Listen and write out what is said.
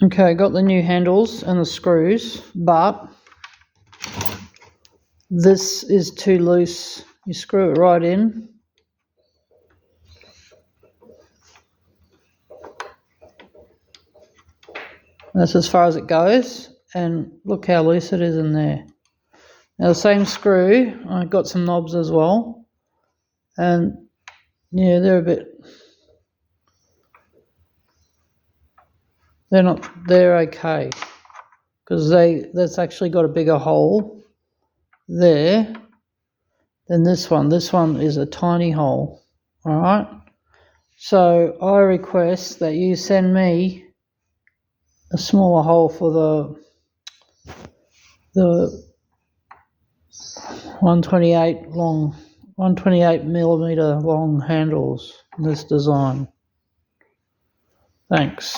Okay, got the new handles and the screws, but this is too loose. You screw it right in. That's as far as it goes, and look how loose it is in there. Now the same screw, I got some knobs as well, and yeah, they're okay, because that's actually got a bigger hole there than this one. This one is a tiny hole. All right. So I request that you send me a smaller hole for the 128 millimeter long handles in this design. Thanks.